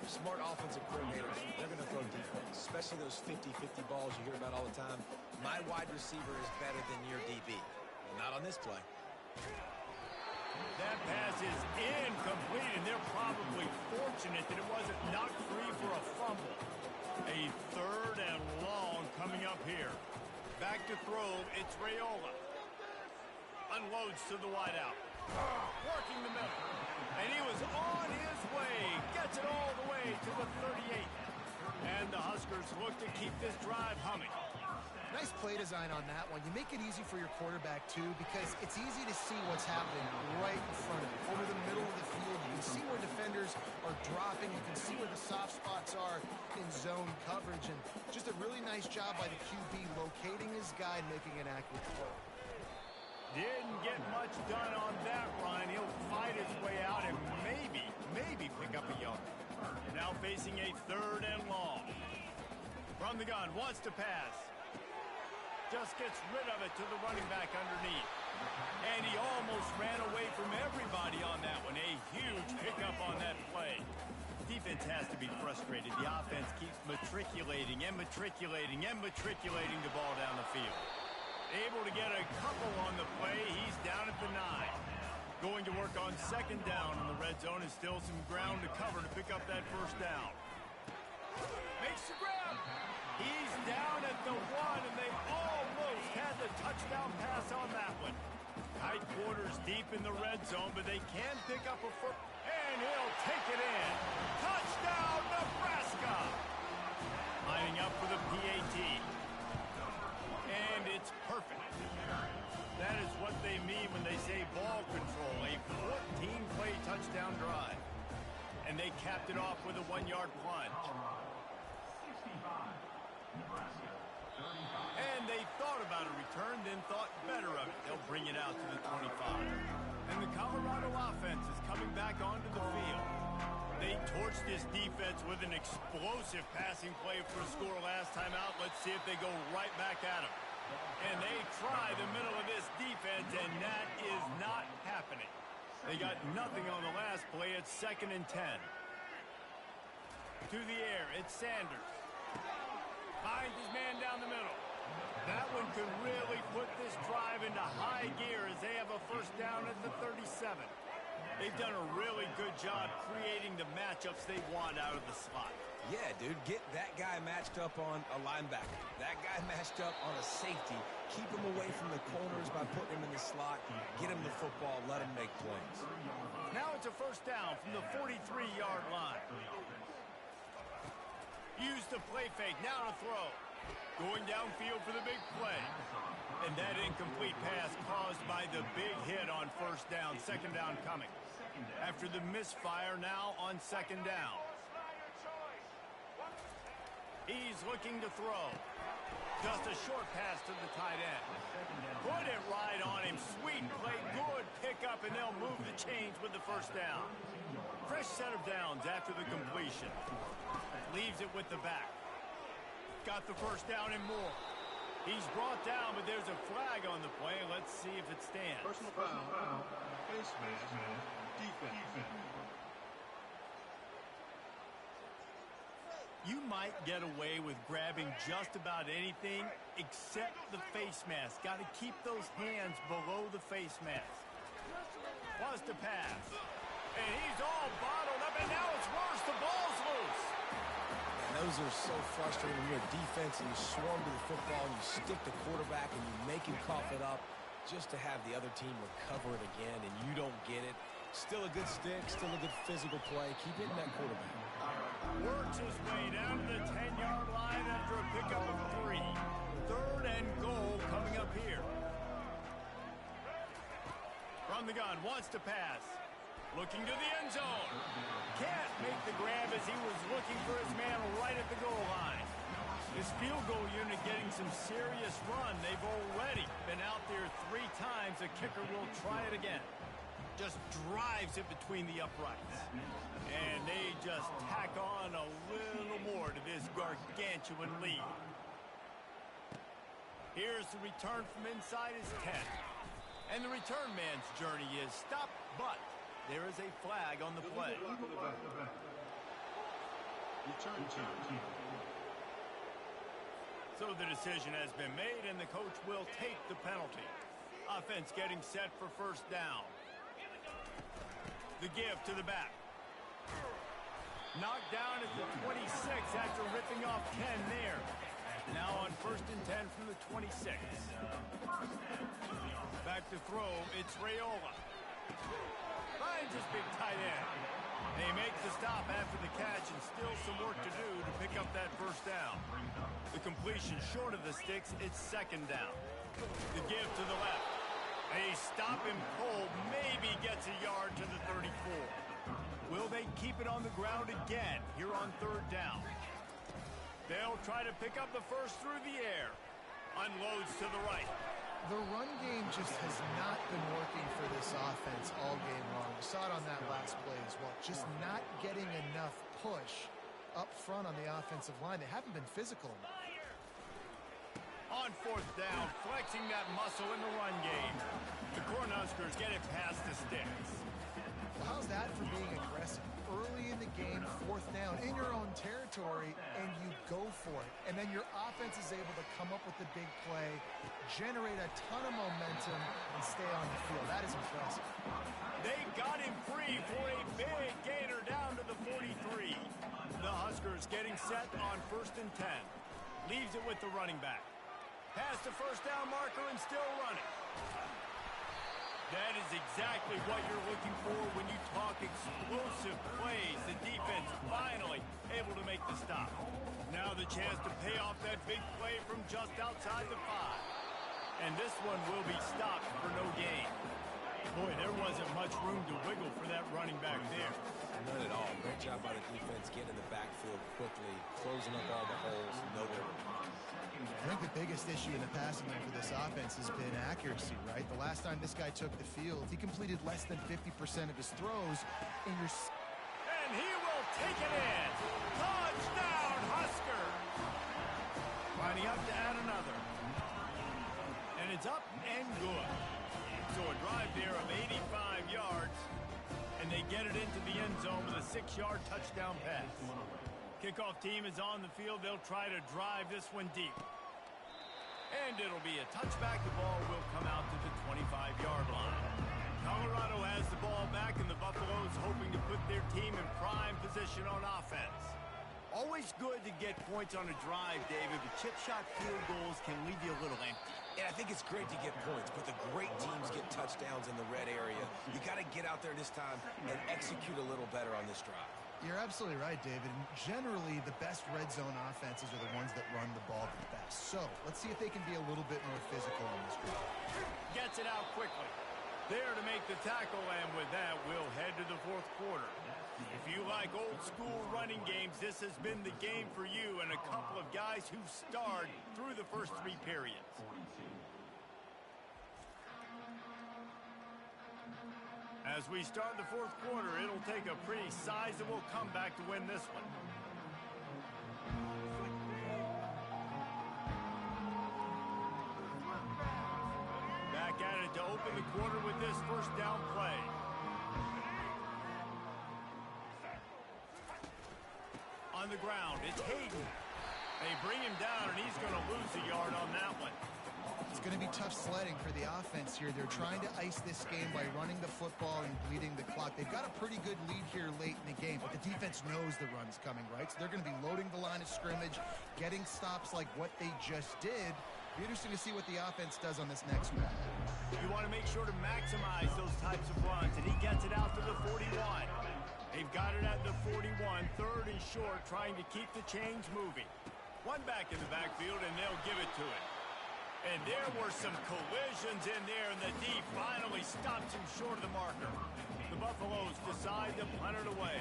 Smart offensive coordinators, they're going to throw defense, especially those 50-50 balls you hear about all the time. My wide receiver is better than your DB. Not on this play. That pass is incomplete, and they're probably fortunate that it wasn't knocked free for a fumble. A 3rd and long coming up here. Back to throw, it's Raiola. Unloads to the wideout. Working the middle. And he was on his way. Gets it all the way to the 38. And the Huskers look to keep this drive humming. Nice play design on that one. You make it easy for your quarterback, too, because it's easy to see what's happening right in front of you. Over the middle of the field, you can see where defenders are dropping. You can see where the soft spots are in zone coverage. And just a really nice job by the QB locating his guy and making an accurate throw. Didn't get much done on that run. He'll fight his way out and maybe pick up a yard. Now facing a 3rd and long. From the gun, wants to pass. Just gets rid of it to the running back underneath. And he almost ran away from everybody on that one. A huge pickup on that play. Defense has to be frustrated. The offense keeps matriculating the ball down the field. Able to get a couple on the play. He's down at the 9. Going to work on 2nd down in the red zone, and still some ground to cover to pick up that 1st down. Makes the grab. He's down at the 1, and they almost had the touchdown pass on that one. Tight quarters deep in the red zone, but they can pick up a foot, and he'll take it in. Touchdown, Nebraska! Lining up for the PAT. And it's perfect. That is what they mean when they say ball control. A 14-play touchdown drive. And they capped it off with a 1-yard plunge. And they thought about a return, then thought better of it. They'll bring it out to the 25. And the Colorado offense is coming back onto the field. They torched this defense with an explosive passing play for a score last time out. Let's see if they go right back at them. And they try the middle of this defense, and that is not happening. They got nothing on the last play. It's 2nd and 10. To the air, it's Sanders. Finds his man down the middle. That one could really put this drive into high gear as they have a 1st down at the 37. They've done a really good job creating the matchups they want out of the slot. Yeah, dude, get that guy matched up on a linebacker. That guy matched up on a safety. Keep him away from the corners by putting him in the slot. Get him the football. Let him make plays. Now it's a 1st down from the 43-yard line. Use the play fake. Now to throw. Going downfield for the big play. And that incomplete pass caused by the big hit on 1st down. 2nd down coming. After the misfire, now on 2nd down. He's looking to throw. Just a short pass to the tight end. Put it right on him. Sweet play. Good pickup, and they'll move the chains with the 1st down. Fresh set of downs after the completion. Leaves it with the back. Got the 1st down and more. He's brought down, but there's a flag on the play. Let's see if it stands. Personal foul. Face mask. Defense. You might get away with grabbing just about anything except the face mask. Got to keep those hands below the face mask. Wants to pass. And he's all bottled up, and now it's worse. The ball's loose. And those are so frustrating when you're a defense and you swarm to the football and you stick the quarterback and you make him cough it up just to have the other team recover it again, and you don't get it. Still a good stick, still a good physical play. Keep hitting that quarterback. Works his way down to the 10-yard line after a pickup of 3. 3rd and goal coming up here. From the gun, wants to pass. Looking to the end zone. Can't make the grab as he was looking for his man right at the goal line. This field goal unit getting some serious run. They've already been out there 3 times. The kicker will try it again. Just drives it between the uprights. And they just tack on a little more to this gargantuan lead. Here's the return from inside his 10. And the return man's journey is stop, but There is a flag on the play. Return team. So the decision has been made, and the coach will take the penalty. Offense getting set for first down. The give to the back. Knocked down at the 26 after ripping off 10 there. Now on 1st and 10 from the 26. Back to throw, it's Raiola. Finds his big tight end. They make the stop after the catch, and still some work to do to pick up that first down. The completion short of the sticks, it's 2nd down. The give to the left. They stop him cold, maybe gets a yard to the 34. Will they keep it on the ground again here on 3rd down? They'll try to pick up the first through the air. Unloads to the right. The run game just has not been working for this offense all game long. We saw it on that last play as well. Just not getting enough push up front on the offensive line. They haven't been physical enough. On 4th down, flexing that muscle in the run game. The Cornhuskers get it past the sticks. Well, how's that for being aggressive? Early in the game, 4th down, in your own territory, and you go for it. And then your offense is able to come up with the big play, generate a ton of momentum, and stay on the field. That is impressive. They got him free for a big gainer down to the 43. The Huskers getting set on 1st and 10. Leaves it with the running back. Past the first down marker and still running. That is exactly what you're looking for when you talk explosive plays. The defense finally able to make the stop. Now the chance to pay off that big play from just outside the 5. And this one will be stopped for no gain. Boy, there wasn't much room to wiggle for that running back there. None at all. Great job by the defense getting in the backfield quickly, closing up all the holes. No error. I think the biggest issue in the passing game for this offense has been accuracy, right? The last time this guy took the field, he completed less than 50% of his throws. And he will take it in. Touchdown, Husker! Lining up to add another. And it's up and good. So a drive there of 85 yards. And they get it into the end zone with a 6-yard touchdown pass. Kickoff team is on the field. They'll try to drive this one deep. And it'll be a touchback. The ball will come out to the 25-yard line. Colorado has the ball back, and the Buffaloes hoping to put their team in prime position on offense. Always good to get points on a drive, David, but chip shot field goals can leave you a little empty. And I think it's great to get points, but the great teams get touchdowns in the red area. You got to get out there this time and execute a little better on this drive. You're absolutely right, David. And generally, the best red zone offenses are the ones that run the ball the best. So let's see if they can be a little bit more physical on this drive. Gets it out quickly. There to make the tackle, and with that, we'll head to the 4th quarter. If you like old-school running games, this has been the game for you and a couple of guys who starred through the first 3 periods. As we start the 4th quarter, it'll take a pretty sizable comeback to win this one. Back at it to open the quarter with this first down play. On the ground, it's Hayden. They bring him down, and he's going to lose a yard on that one. It's going to be tough sledding for the offense here. They're trying to ice this game by running the football and bleeding the clock. They've got a pretty good lead here late in the game, but the defense knows the run's coming, right? So they're going to be loading the line of scrimmage, getting stops like what they just did. Be interesting to see what the offense does on this next one. You want to make sure to maximize those types of runs, and he gets it out to the 41. They've got it at the 41, 3rd and short, trying to keep the chains moving. One back in the backfield, and they'll give it to him. And there were some collisions in there, and the D finally stops him short of the marker. The Buffaloes decide to punt it away.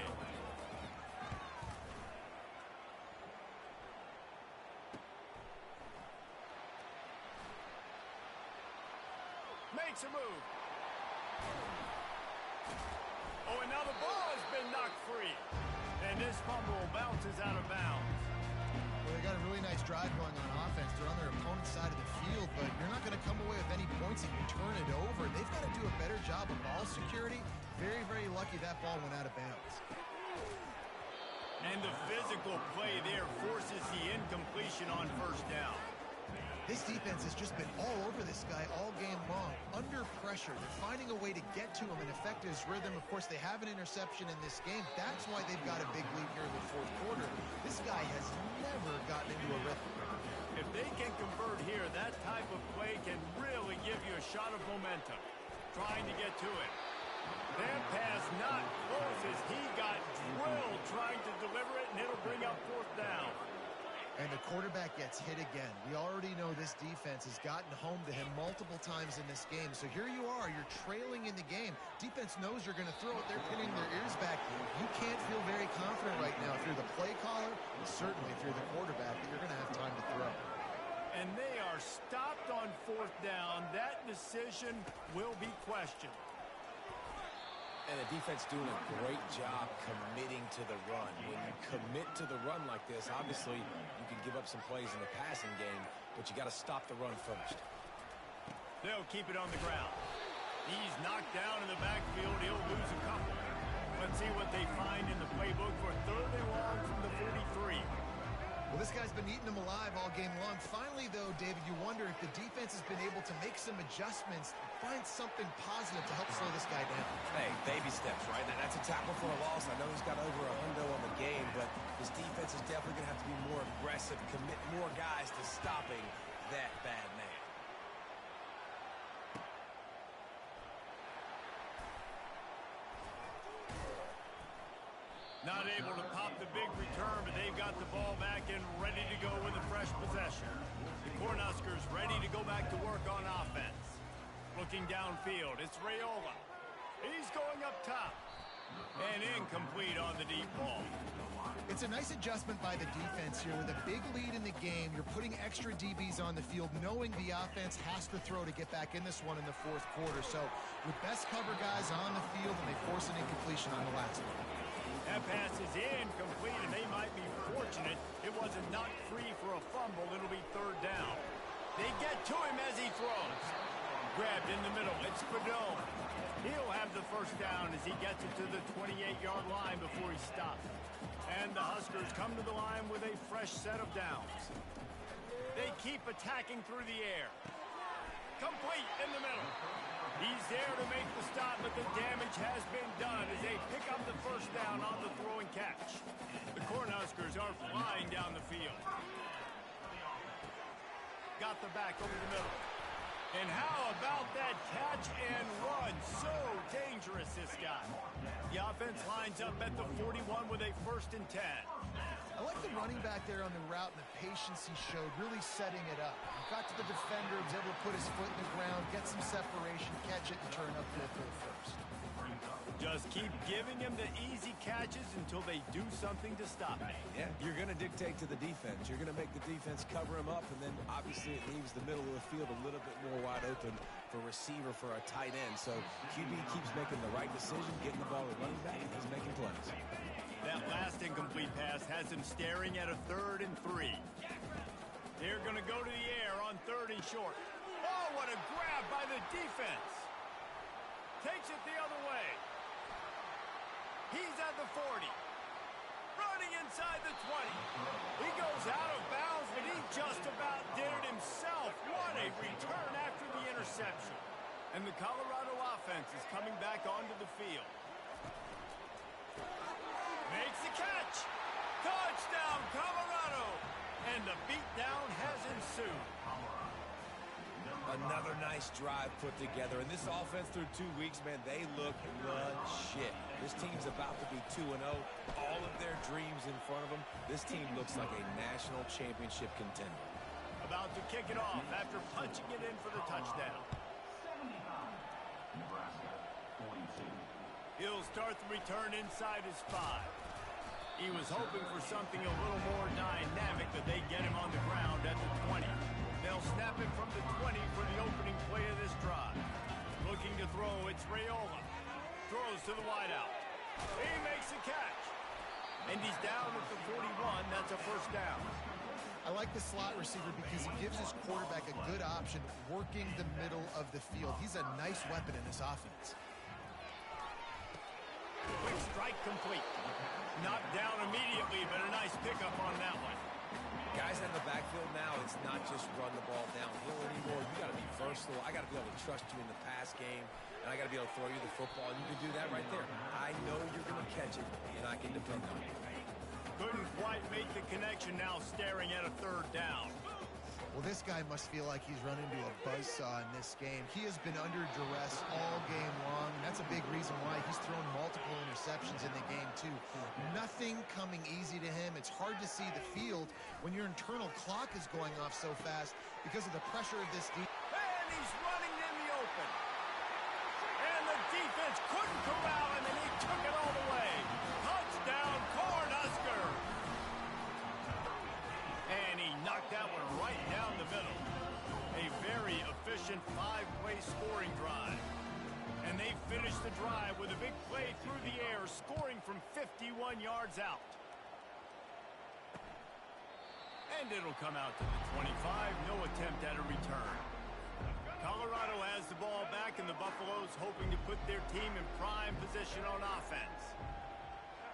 Makes a move. Oh, and now the ball has been knocked free. And this fumble bounces out of bounds. Well, they got a really nice drive going on offense. They're on their opponent's side of the field, but you're not going to come away with any points if you turn it over. They've got to do a better job job of ball security. Very, very lucky that ball went out of bounds. And the physical play there forces the incompletion on first down. This defense has just been all over this guy all game long. Under pressure, they're finding a way to get to him and affect his rhythm. Of course, they have an interception in this game. That's why they've got a big lead here in the fourth quarter. This guy has never gotten into a rhythm. If they can convert here, that type of play can really give you a shot of momentum. Trying to get to it. That pass not close as he got drilled trying to deliver it, and it'll bring up fourth down. And the quarterback gets hit again. We already know this defense has gotten home to him multiple times in this game. So here you are, you're trailing in the game. Defense knows you're going to throw it. They're pinning their ears back. You can't feel very confident right now if you're the play caller, and certainly if you're the quarterback, that you're going to have time to throw. And they are stopped on fourth down. That decision will be questioned. And the defense doing a great job committing to the run. When you commit to the run like this, obviously you can give up some plays in the passing game, but you got to stop the run first. They'll keep it on the ground. He's knocked down in the backfield. He'll lose a couple. Let's see what they find in the playbook for third and long from the 43. Well, this guy's been eating them alive all game long. Finally, though, David, you wonder if the defense has been able to make some adjustments, find something positive to help slow this guy down. Hey, baby steps, right? That's a tackle for a loss. I know he's got over $100 on the game, but his defense is definitely going to have to be more aggressive, commit more guys to stopping that bad man. Not able to pop the big return, but they've got the ball back and ready to go with a fresh possession. The Cornhuskers ready to go back to work on offense. Looking downfield, it's Raiola. He's going up top. And incomplete on the deep ball. It's a nice adjustment by the defense here. With a big lead in the game, you're putting extra DBs on the field, knowing the offense has to throw to get back in this one in the fourth quarter. So with best cover guys on the field, and they force an incompletion on the last one. That pass is incomplete, and they might be fortunate it wasn't knocked free for a fumble. It'll be third down. They get to him as he throws. Grabbed in the middle. It's Padone. He'll have the first down as he gets it to the 28-yard line before he stops. And the Huskers come to the line with a fresh set of downs. They keep attacking through the air. Complete in the middle. He's there to make the stop, but the damage has been done as they pick up the first down on the throw and catch. The Cornhuskers are flying down the field. Got the back over the middle. And how about that catch and run? So dangerous, this guy. The offense lines up at the 41 with a first and 10. I like the running back there on the route and the patience he showed, really setting it up. He got to the defender, was able to put his foot in the ground, get some separation, catch it, and turn upfield for the first. Just keep giving him the easy catches until they do something to stop it. Yeah, you're going to dictate to the defense. You're going to make the defense cover him up, and then obviously it leaves the middle of the field a little bit more wide open for receiver, for a tight end. So QB keeps making the right decision, getting the ball to running back, and he's making plays. That last incomplete pass has him staring at a 3rd and 3. They're going to go to the air on 3rd and short. Oh, what a grab by the defense. Takes it the other way. He's at the 40. Running inside the 20. He goes out of bounds, but he just about did it himself. What a return after the interception. And the Colorado offense is coming back onto the field. Makes the catch. Touchdown, Colorado. And the beatdown has ensued. Another nice drive put together. And this offense through 2 weeks, man, they look legit. This team's about to be 2-0. All of their dreams in front of them. This team looks like a national championship contender. About to kick it off after punching it in for the touchdown. Nebraska, 42. He'll start the return inside his 5. He was hoping for something a little more dynamic, but they get him on the ground at the 20. They'll snap it from the 20 for the opening play of this drive. Looking to throw, it's Raiola. Throws to the wideout. He makes the catch. And he's down at the 41. That's a first down. I like the slot receiver because he gives his quarterback a good option working the middle of the field. He's a nice weapon in this offense. Quick strike complete. Knocked down immediately, but a nice pickup on that one. Guys in the backfield now, it's not just run the ball downhill anymore. You got to be versatile. I got to be able to trust you in the pass game, and I got to be able to throw you the football, and you can do that right there. I know you're going to catch it, and I can depend on it. Couldn't quite make the connection, now staring at a third down. Well, this guy must feel like he's run into a buzzsaw in this game. He has been under duress all game long, and that's a big reason why he's thrown multiple interceptions in the game, too. Nothing coming easy to him. It's hard to see the field when your internal clock is going off so fast because of the pressure of this defense. And he's running in the open. And the defense couldn't corral him, and he took it all the way. Touchdown, Cornhusker! And he knocked that one right down the middle. A very efficient 5-play scoring drive. And they finished the drive with a big play through the air, scoring from 51 yards out. And it'll come out to the 25. No attempt at a return. Colorado has the ball back, and the Buffaloes hoping to put their team in prime position on offense.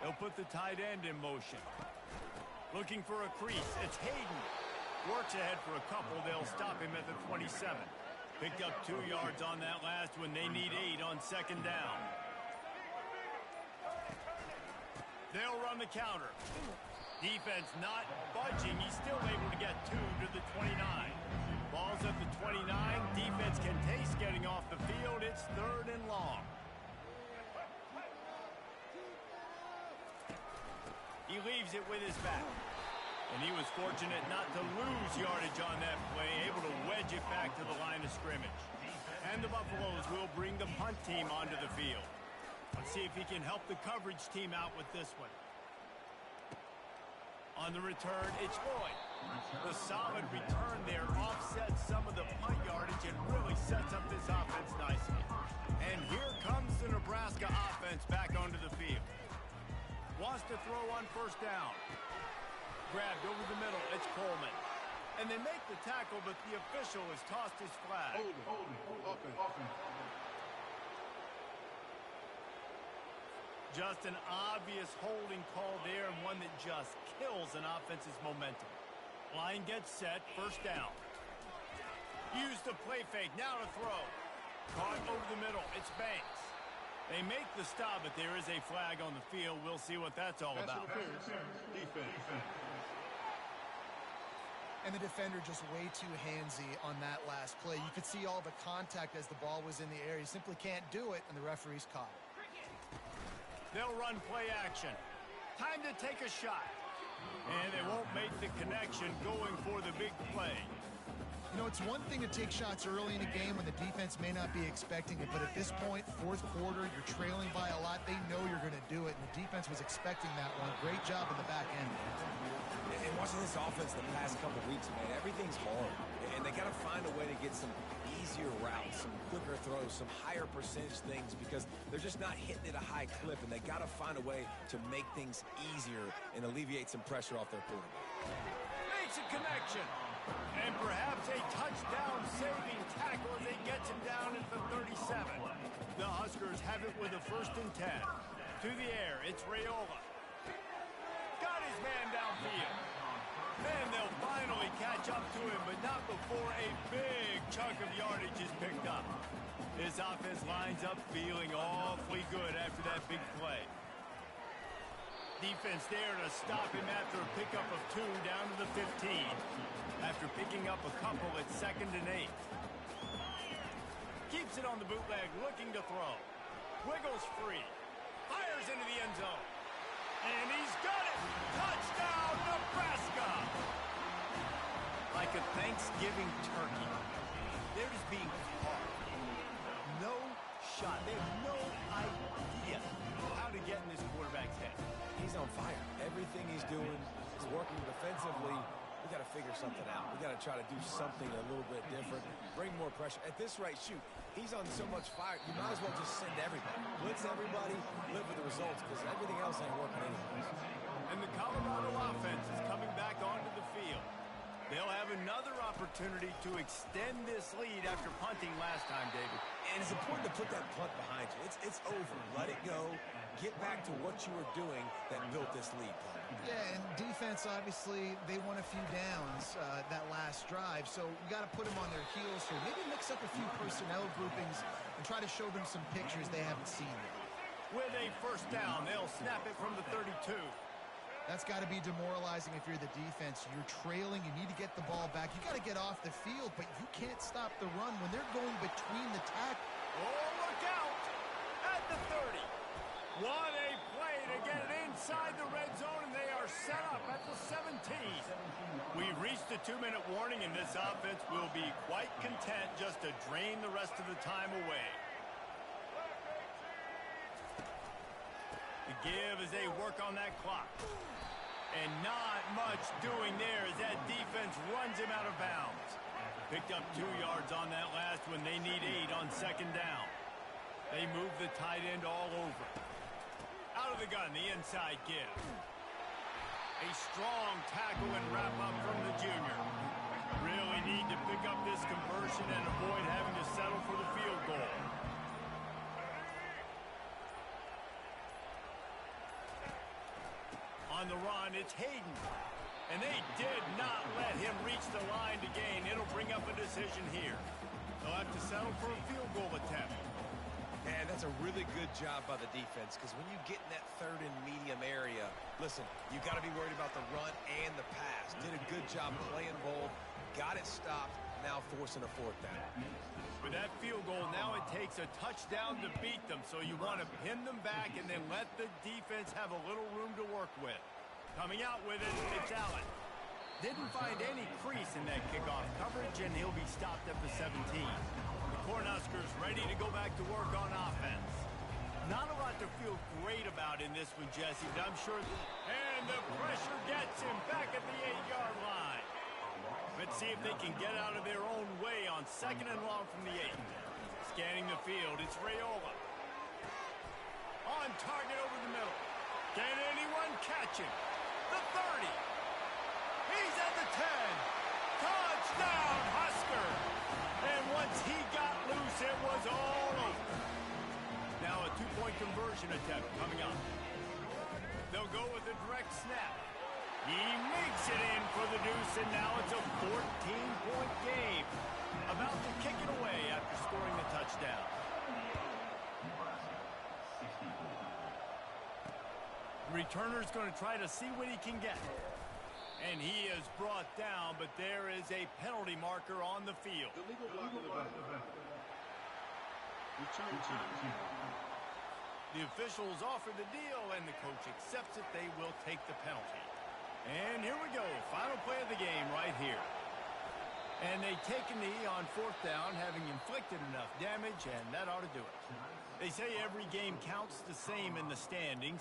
They'll put the tight end in motion. Looking for a crease. It's Hayden. Works ahead for a couple. They'll stop him at the 27. Picked up 2 yards on that last one. They need 8 on second down. They'll run the counter. Defense not budging. He's still able to get 2 to the 29. Ball's at the 29. Defense can taste getting off the field. It's 3rd and long. He leaves it with his back. And he was fortunate not to lose yardage on that play, able to wedge it back to the line of scrimmage. And the Buffaloes will bring the punt team onto the field. Let's see if he can help the coverage team out with this one. On the return, it's Boyd. The solid return there offsets some of the punt yardage and really sets up this offense nicely. And here comes the Nebraska offense back onto the field. Wants to throw on first down. Grabbed over the middle. It's Coleman. And they make the tackle, but the official has tossed his flag. Offense. Just an obvious holding call there, and one that just kills an offense's momentum. Line gets set. First down. Use the play fake. Now to throw. Caught over the middle. It's Banks. They make the stop, but there is a flag on the field. We'll see what that's all about. Defense. And the defender just way too handsy on that last play. You could see all the contact as the ball was in the air. He simply can't do it, and the referee's caught it. They'll run play action. Time to take a shot. And they won't make the connection going for the big play. You know, it's one thing to take shots early in a game when the defense may not be expecting it, but at this point, 4th quarter, you're trailing by a lot. They know you're going to do it, and the defense was expecting that one. Great job in the back end. And watching this offense the past couple weeks, man, everything's hard. And they got to find a way to get some easier routes, some quicker throws, some higher percentage things because they're just not hitting at a high clip, and they got to find a way to make things easier and alleviate some pressure off their quarterback. Makes a connection. And perhaps a touchdown-saving tackle as he gets him down at the 37. The Huskers have it with a 1st and 10. To the air, it's Raiola. Got his man downfield. Then they'll finally catch up to him, but not before a big chunk of yardage is picked up. His offense lines up feeling awfully good after that big play. Defense there to stop him after a pickup of 2 down to the 15. After picking up a couple at 2nd and 8. Keeps it on the bootleg, looking to throw. Wiggles free. Fires into the end zone. And he's got it! Touchdown, Nebraska! Like a Thanksgiving turkey. They're just being hard. No shot. They have no idea how to get in this quarterback's head. He's on fire. Everything he's doing is working defensively. We got to figure something out. We got to try to do something a little bit different. Bring more pressure. At this rate, shoot, he's on so much fire, you might as well just send everybody. Blitz everybody, live with the results, because everything else ain't working anyway. And the Colorado offense is coming back onto the field. They'll have another opportunity to extend this lead after punting last time, David. And it's important to put that punt behind you. It's over. Let it go. Get back to what you were doing that built this lead, Paul. Yeah, and defense, obviously, they won a few downs that last drive, so you got to put them on their heels here. Maybe mix up a few personnel groupings and try to show them some pictures they haven't seen yet. With a first down, they'll snap it from the 32. That's got to be demoralizing if you're the defense. You're trailing. You need to get the ball back. You got to get off the field, but you can't stop the run when they're going between the tackles. Oh, look out! At the 30. What a play to get it inside the red zone, and they are set up at the 17. We've reached the 2-minute warning, and this offense will be quite content just to drain the rest of the time away. The give as they work on that clock. And not much doing there as that defense runs him out of bounds. Picked up 2 yards on that last one. They need 8 on second down. They move the tight end all over. Out of the gun, the inside give. A strong tackle and wrap up from the junior. Really need to pick up this conversion and avoid having to settle for the field goal. On the run, it's Hayden. And they did not let him reach the line to gain. It'll bring up a decision here. They'll have to settle for a field goal attempt. And that's a really good job by the defense, because when you get in that third and medium area, listen, you got to be worried about the run and the pass. Did a good job playing both, got it stopped, now forcing a fourth down. With that field goal, now it takes a touchdown to beat them, so you want to pin them back and then let the defense have a little room to work with. Coming out with it, it's Allen. Didn't find any crease in that kickoff coverage, and he'll be stopped at the 17. The Cornhuskers ready to go back to work on offense. Not a lot to feel great about in this one, Jesse, but I'm sure and the pressure gets him back at the 8-yard line. Let's see if they can get out of their own way on second and long from the 8. Scanning the field, it's Raiola. On target over the middle. Can anyone catch him? The 30. He's at the 10. Touchdown, Husker. And once he got loose, it was all over. Now a 2-point conversion attempt coming up. They'll go with a direct snap. He makes it in for the deuce, and now it's a 14-point game. About to kick it away after scoring the touchdown. The returner's going to try to see what he can get. And he is brought down, but there is a penalty marker on the field. The legal block of the back. Return team. The officials offer the deal, and the coach accepts it. They will take the penalty. And here we go. Final play of the game right here. And they take a knee on fourth down, having inflicted enough damage, and that ought to do it. They say every game counts the same in the standings.